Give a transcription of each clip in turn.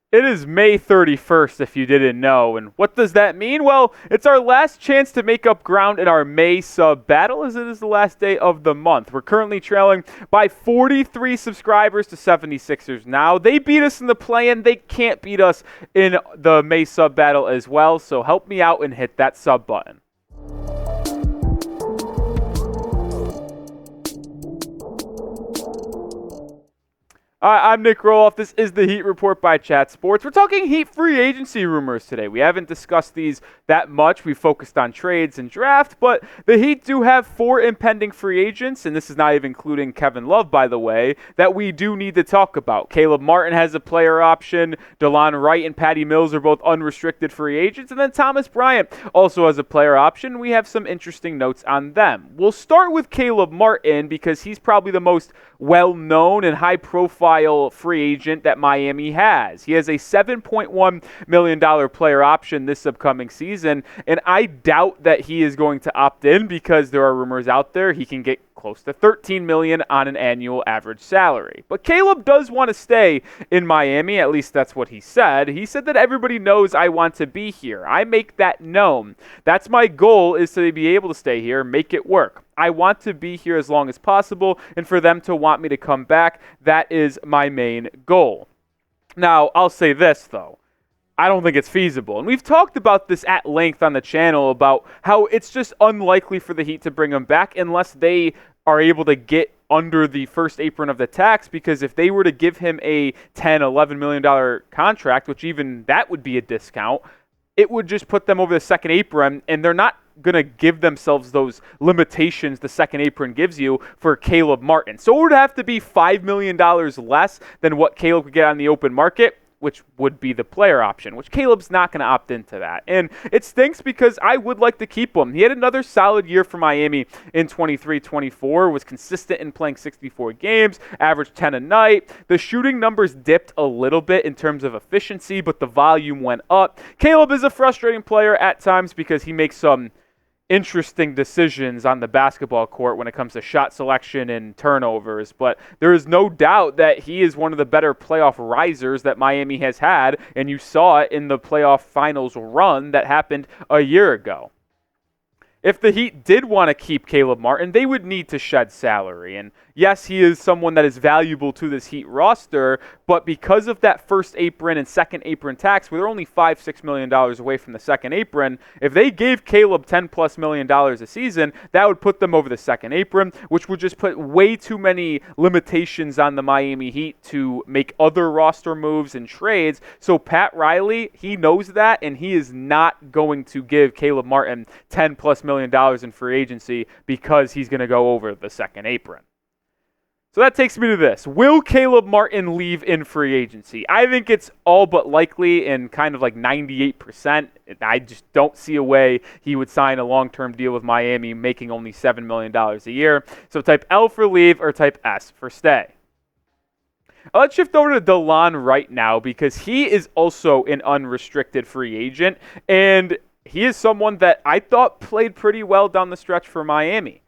It is May 31st, if you didn't know. And what does that mean? Well, it's our last chance to make up ground in our May sub battle, as it is the last day of the month. We're currently trailing by 43 subscribers to 76ers now. They beat us in the play-in. They can't beat us in the May sub battle as well. So help me out and hit that sub button. I'm Nic Rohloff. This is the Heat Report by Chat Sports. We're talking Heat free agency rumors today. We haven't discussed these that much. We focused on trades and draft, but the Heat do have 4 impending free agents, and this is not even including Kevin Love, by the way, that we do need to talk about. Caleb Martin has a player option. Delon Wright and Patty Mills are both unrestricted free agents, and then Thomas Bryant also has a player option. We have some interesting notes on them. We'll start with Caleb Martin because he's probably the most well-known and high-profile free agent that Miami has. He has a $7.1 million player option this upcoming season, and I doubt that he is going to opt in because there are rumors out there he can get close to $13 million on an annual average salary. But Caleb does want to stay in Miami, at least that's what he said. He said that everybody knows I want to be here. I make that known. That's my goal, is to be able to stay here, make it work. I want to be here as long as possible, and for them to want me to come back, that is my main goal. Now, I'll say this, though. I don't think it's feasible. And we've talked about this at length on the channel about how it's just unlikely for the Heat to bring him back unless they are able to get under the first apron of the tax, because if they were to give him a $10, $11 million contract, which even that would be a discount, it would just put them over the second apron, and they're not going to give themselves those limitations the second apron gives you for Caleb Martin. So it would have to be $5 million less than what Caleb could get on the open market, which would be the player option, which Caleb's not going to opt into that. And it stinks because I would like to keep him. He had another solid year for Miami in 23-24, was consistent in playing 64 games, averaged 10 a night. The shooting numbers dipped a little bit in terms of efficiency, but the volume went up. Caleb is a frustrating player at times because he makes some interesting decisions on the basketball court when it comes to shot selection and turnovers, but there is no doubt that he is one of the better playoff risers that Miami has had, and you saw it in the playoff finals run that happened a year ago. If the Heat did want to keep Caleb Martin, they would need to shed salary. And yes, he is someone that is valuable to this Heat roster, but because of that first apron and second apron tax, where they're only $5-6 million away from the second apron, if they gave Caleb $10+ million a season, that would put them over the second apron, which would just put way too many limitations on the Miami Heat to make other roster moves and trades. So Riley, he knows that, and he is not going to give Caleb Martin $10+ million in free agency because he's going to go over the second apron. So that takes me to this. Will Caleb Martin leave in free agency? I think it's all but likely, and kind of like 98%. I just don't see a way he would sign a long-term deal with Miami making only $7 million a year. So type L for leave or type S for stay. Let's shift over to Delon Wright now, because he is also an unrestricted free agent, and he is someone that I thought played pretty well down the stretch for Miami.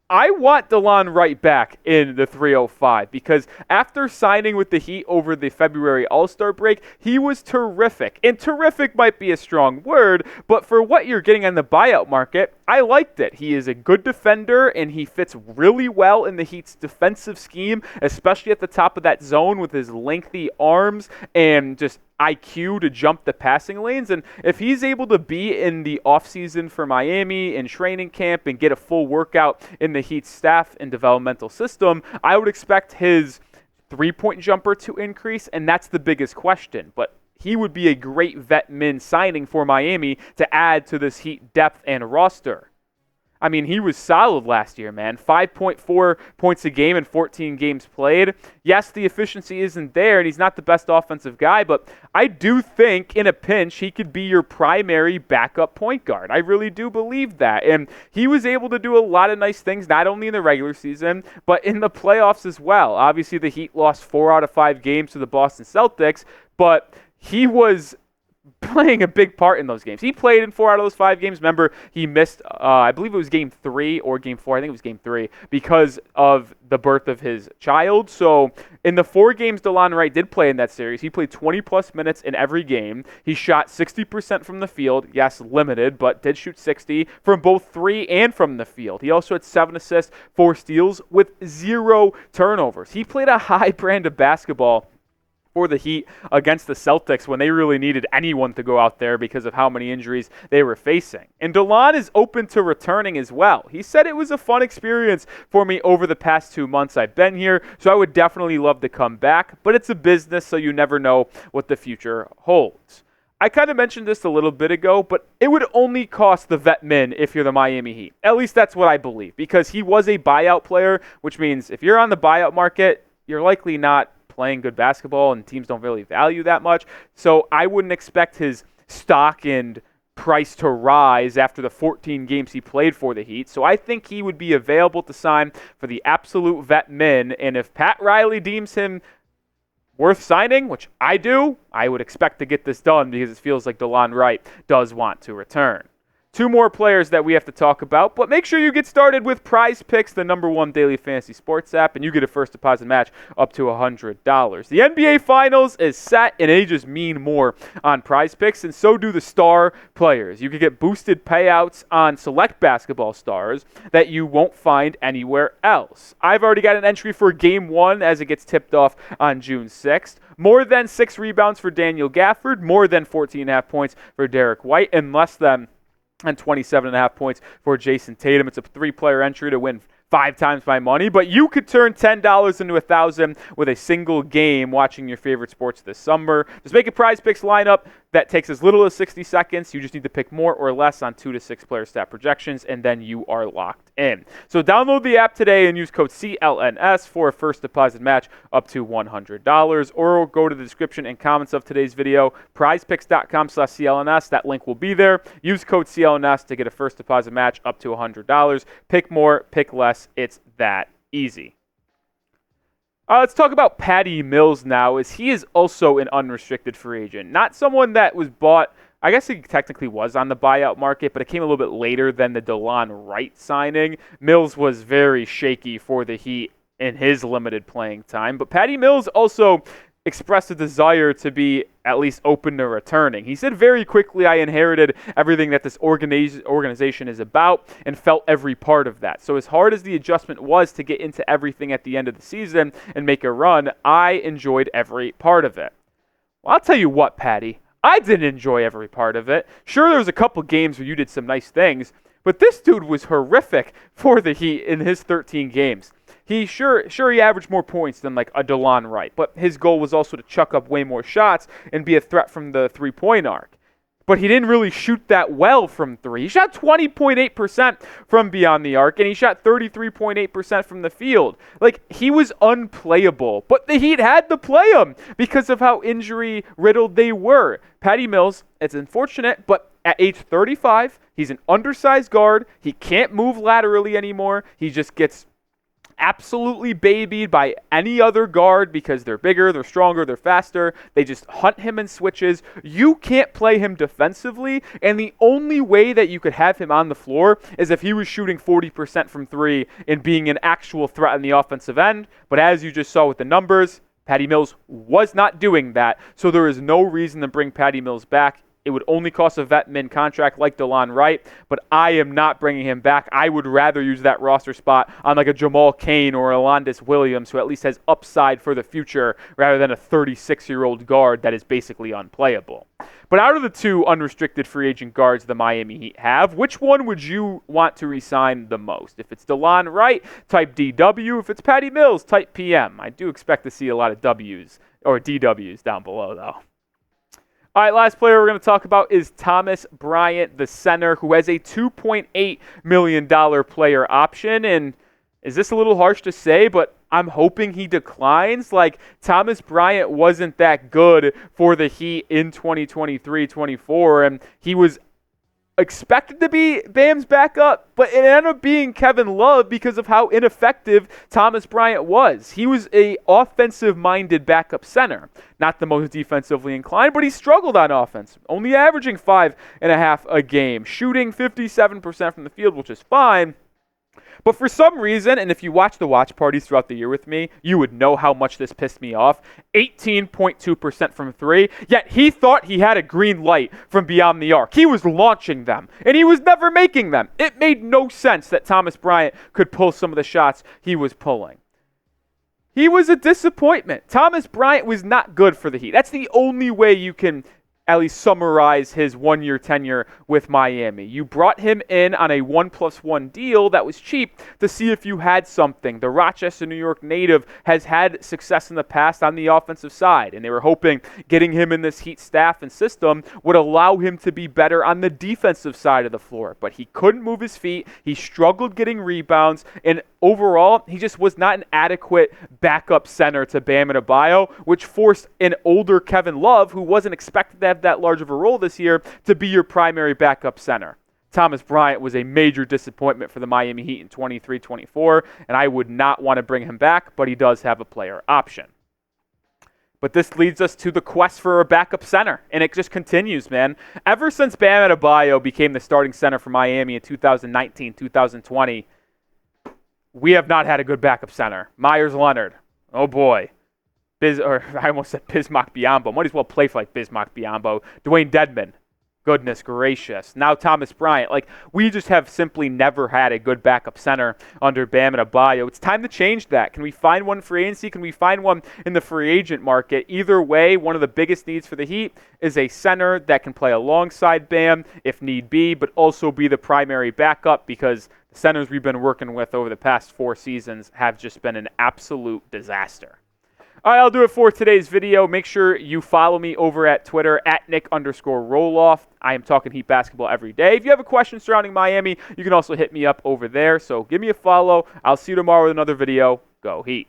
I want Delon Wright back in the 305 because after signing with the Heat over the February All-Star break, he was terrific. And terrific might be a strong word, but for what you're getting on the buyout market, I liked it. He is a good defender, and he fits really well in the Heat's defensive scheme, especially at the top of that zone with his lengthy arms and just IQ to jump the passing lanes. And if he's able to be in the offseason for Miami in training camp and get a full workout in the Heat staff and developmental system, I would expect his three-point jumper to increase, and that's the biggest question. But he would be a great vet min signing for Miami to add to this Heat depth and roster. I mean, he was solid last year, man. 5.4 points a game in 14 games played. Yes, the efficiency isn't there, and he's not the best offensive guy, but I do think in a pinch he could be your primary backup point guard. I really do believe that. And he was able to do a lot of nice things, not only in the regular season, but in the playoffs as well. Obviously, the Heat lost 4 out of 5 games to the Boston Celtics, but he was playing a big part in those games. He played in 4 out of those 5 games. Remember, he missed, I believe it was game 3 or game 4. I think it was game 3 because of the birth of his child. So in the 4 games Delon Wright did play in that series, he played 20-plus minutes in every game. He shot 60% from the field. Yes, limited, but did shoot 60 from both 3 and from the field. He also had 7 assists, 4 steals with 0 turnovers. He played a high brand of basketball for the Heat against the Celtics when they really needed anyone to go out there because of how many injuries they were facing. And Delon is open to returning as well. He said it was a fun experience for me over the past 2 months I've been here, so I would definitely love to come back, but it's a business, so you never know what the future holds. I kind of mentioned this a little bit ago, but it would only cost the vet min if you're the Miami Heat. At least that's what I believe, because he was a buyout player, which means if you're on the buyout market, you're likely not playing good basketball, and teams don't really value that much. So I wouldn't expect his stock and price to rise after the 14 games he played for the Heat. So I think he would be available to sign for the absolute vet min. And if Pat Riley deems him worth signing, which I do, I would expect to get this done because it feels like Delon Wright does want to return. 2 more players that we have to talk about, but make sure you get started with Prize Picks, the #1 daily fantasy sports app, and you get a first deposit match up to $100. The NBA Finals is set, and they just mean more on Prize Picks, and so do the star players. You can get boosted payouts on select basketball stars that you won't find anywhere else. I've already got an entry for Game 1 as it gets tipped off on June 6th. More than 6 rebounds for Daniel Gafford, more than 14.5 points for Derek White, and less than 27.5 points for Jason Tatum. It's a 3-player entry to win 5 times my money, but you could turn $10 into $1,000 with a single game watching your favorite sports this summer. Just make a Prize Picks lineup that takes as little as 60 seconds. You just need to pick more or less on 2 to 6 player stat projections, and then you are locked in. So download the app today and use code CLNS for a first deposit match up to $100, or go to the description and comments of today's video, prizepicks.com/CLNS. That link will be there. Use code CLNS to get a first deposit match up to $100. Pick more, pick less. It's that easy. Let's talk about Patty Mills now, as he is also an unrestricted free agent. Not someone that was bought, I guess he technically was on the buyout market, but it came a little bit later than the Delon Wright signing. Mills was very shaky for the Heat in his limited playing time, but Patty Mills also expressed a desire to be at least open to returning. He said very quickly, I inherited everything that this organization is about and felt every part of that. So as hard as the adjustment was to get into everything at the end of the season and make a run, I enjoyed every part of it. Well, I'll tell you what, Patty, I didn't enjoy every part of it. Sure, there was a couple games where you did some nice things, but this dude was horrific for the Heat in his 13 games. He averaged more points than like a Delon Wright, but his goal was also to chuck up way more shots and be a threat from the three-point arc. But he didn't really shoot that well from 3. He shot 20.8% from beyond the arc, and he shot 33.8% from the field. Like, he was unplayable, but the Heat had to play him because of how injury-riddled they were. Patty Mills, it's unfortunate, but at age 35, he's an undersized guard. He can't move laterally anymore. He just gets absolutely babied by any other guard because they're bigger, they're stronger, they're faster. They just hunt him in switches. You can't play him defensively, and the only way that you could have him on the floor is if he was shooting 40% from 3 and being an actual threat on the offensive end. But as you just saw with the numbers, Patty Mills was not doing that, so there is no reason to bring Patty Mills back. It would only cost a vet min contract like Delon Wright, but I am not bringing him back. I would rather use that roster spot on like a Jamal Cain or a Alondes Williams, who at least has upside for the future, rather than a 36-year-old guard that is basically unplayable. But out of the 2 unrestricted free agent guards the Miami Heat have, which one would you want to re-sign the most? If it's Delon Wright, type DW. If it's Patty Mills, type PM. I do expect to see a lot of W's or DW's down below, though. All right, last player we're going to talk about is Thomas Bryant, the center, who has a $2.8 million player option. And is this a little harsh to say, but I'm hoping he declines. Like, Thomas Bryant wasn't that good for the Heat in 2023-24, and he was expected to be Bam's backup, but it ended up being Kevin Love because of how ineffective Thomas Bryant was. He was a offensive-minded backup center, not the most defensively inclined, but he struggled on offense, only averaging 5.5 a game, shooting 57% from the field, which is fine. But for some reason, and if you watch the watch parties throughout the year with me, you would know how much this pissed me off. 18.2% from three, yet he thought he had a green light from beyond the arc. He was launching them, and he was never making them. It made no sense that Thomas Bryant could pull some of the shots he was pulling. He was a disappointment. Thomas Bryant was not good for the Heat. That's the only way you can at least summarize his one-year tenure with Miami. You brought him in on a 1+1 deal that was cheap to see if you had something. The Rochester, New York native has had success in the past on the offensive side, and they were hoping getting him in this Heat staff and system would allow him to be better on the defensive side of the floor. But he couldn't move his feet. He struggled getting rebounds, and overall, he just was not an adequate backup center to Bam Adebayo, which forced an older Kevin Love, who wasn't expected to have that large of a role this year, to be your primary backup center. Thomas Bryant was a major disappointment for the Miami Heat in 23-24, and I would not want to bring him back, but he does have a player option. But this leads us to the quest for a backup center, and it just continues, man. Ever since Bam Adebayo became the starting center for Miami in 2019-2020, we have not had a good backup center. Myers Leonard, oh boy. I almost said Bismack Biyombo. Might as well play for like Bismack Biyombo. Dwayne Dedmon. Goodness gracious. Now Thomas Bryant. We just have simply never had a good backup center under Bam Adebayo. It's time to change that. Can we find one free agency? Can we find one in the free agent market? Either way, one of the biggest needs for the Heat is a center that can play alongside Bam if need be, but also be the primary backup, because the centers we've been working with over the past 4 seasons have just been an absolute disaster. All right, I'll do it for today's video. Make sure you follow me over at Twitter at Nic_Rohloff. I am talking Heat basketball every day. If you have a question surrounding Miami, you can also hit me up over there. So give me a follow. I'll see you tomorrow with another video. Go Heat.